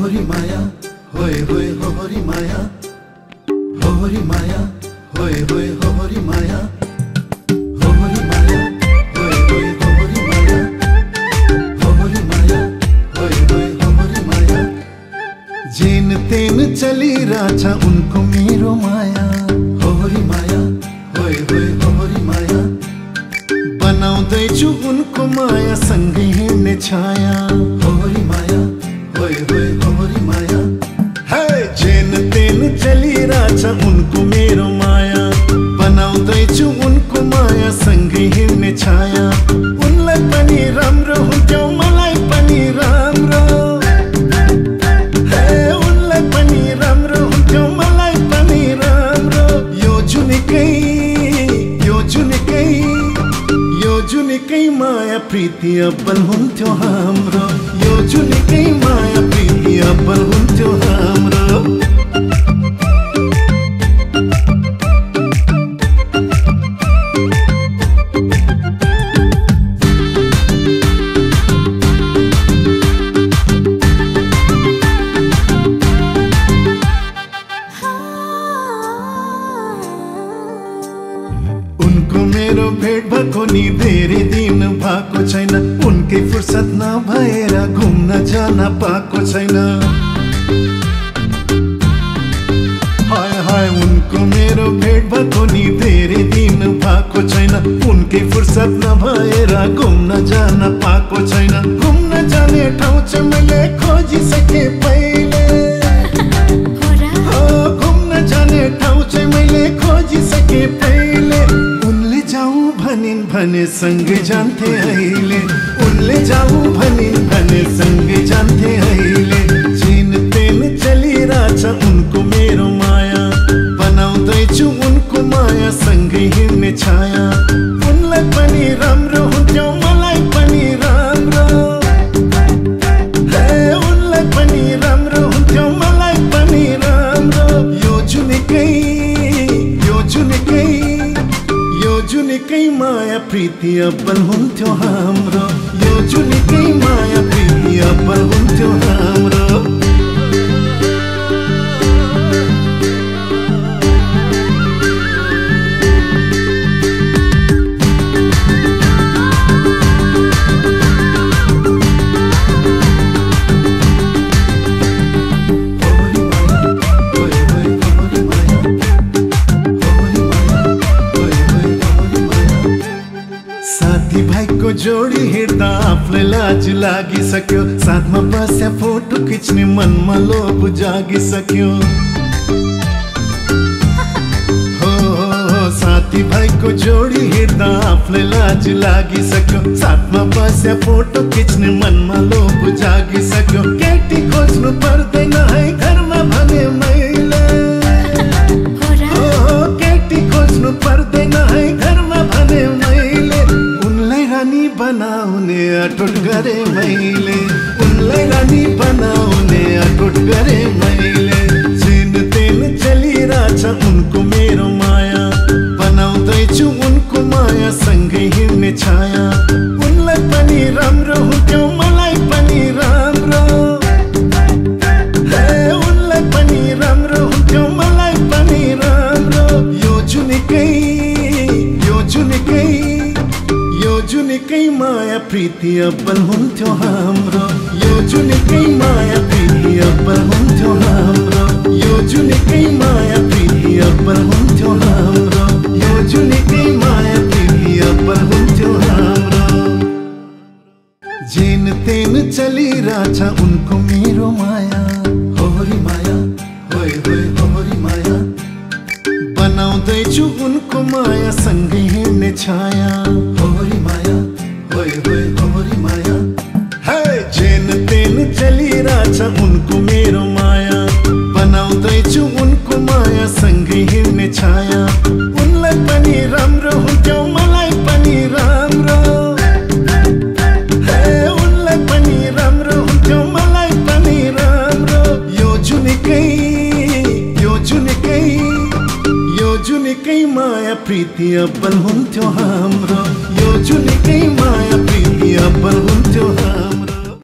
होरी माया होय होय होरी माया होरी माया होय होय होरी माया होरी माया होय होय होरी माया होरी माया होय होय होरी माया जेन तेन चली राजा उनको मेरो माया होरी माया होय होय होरी माया बनाउँदैछु उनको माया सँगै हिँड्ने छाया होरी माया होय होय होरी माया हे जेन तेन चलिरहेछ उनको मेरो माया बनाउँदैछु उनको माया सँगै हिँड्ने छाया उनलाई पनि राम्रो हुन्थ्यो मलाई पनि राम्रो हे उनलाई पनि राम्रो हुन्थ्यो मलाई पनि राम्रो यो जुनिकै माया प्रीति अब्बल हुन्थ्यो हाम्रो यो जुनिकै माया प्रीति अब्बल हुन्थ्यो हाम्रो उनको मेरो भेट भएको नि धेरै दिन भएको छैन उनकै फुर्सद नभएर घुम्न जान पाएको छैन हाय हाय उनको मेरो भेट भएको नि धेरै दिन भएको छैन उनकै फुर्सद नभएर घुम्न जान पाएको छैन घुम्न जाने ठाउँ चाहिँ मैले खोजिसके पहिले घुम्न जाने ठाउँ चाहिँ मैले खोजिसके पहिले भनिन् भने सँगै जान्थे अहिले उनले जाऊ भनिन् भने सँगै जान्थे अहिले जेन तेन चलिरहेछ उनको मेरो माया बनाउँदैछु उनको माया सँगै हिँड्ने छाया उनलाई पनि राम्रो हुन्थ्यो मलाई पनि राम्रो हे उनलाई पनि राम्रो हुन्थ्यो मलाई पनि राम्रो यो जुनिकै माया प्रीति अब्बल हुन्थ्यो हाम्रो यो जुनिकै माया प्रीति अब्बल हुन्थ्यो हाम्रो साथी भाइको जोडी हिँड्दा आफूलाई लाज लागिसक्यो साथमा बस्या फोटो खिच्ने मनमा लोभ जागिसक्यो हो साथी भाइको जोडी हिँड्दा आफूलाई लाज लागिसक्यो साथमा बस्या फोटो खिच्ने मनमा लोभ जागिसक्यो केटी खोज्नु पर्दैन है घरमा भने मैले हो केटी खोज्नु पर्दैन है घरमा भने मैले रानी बनाउने अटुट गरे मैले उनलाई रानी बनाउने अटुट गरे मैले जेन तेन चलिरहेछ उनको मेरो माया बनाउँदैछु उनको माया सँगै हिँड्ने छाया उनलाई पनि राम्रो हुन्थ्यो मलाई पनि राम्रो हे उनलाई पनि राम्रो हुन्थ्यो मलाई पनि राम्रो यो जुनिकै माया प्रीति अब्बल हुन्थ्यो हाम्रो यो जुनिकै माया प्रीति अब्बल हुन्थ्यो हाम्रो यो जुनिकै माया प्रीति अब्बल हुन्थ्यो हाम्रो यो जुनिकै माया प्रीति अब्बल हुन्थ्यो हाम्रो जेन तेन चलिरहेछ उनको मेरो माया होरी माया होय होय होरी माया बनाउँदैछु उनको माया सँगै हिँड्ने छाया होरी माया होय होय होरी माया हे जेन तेन चलिरहेछ उनको मेरो माया बनाउँदैछु उनको माया सँगै हिँड्ने छाया उनलाई पनि राम्रो हुन्थ्यो मलाई पनि राम्रो हे उनलाई पनि राम्रो हुन्थ्यो मलाई पनि राम्रो यो जुनिकै माया प्रीति अब्बल हुन्थ्यो हाम्रो यो जुनिकै माया प्रीति अब्बल हुन्थ्यो हाम्रो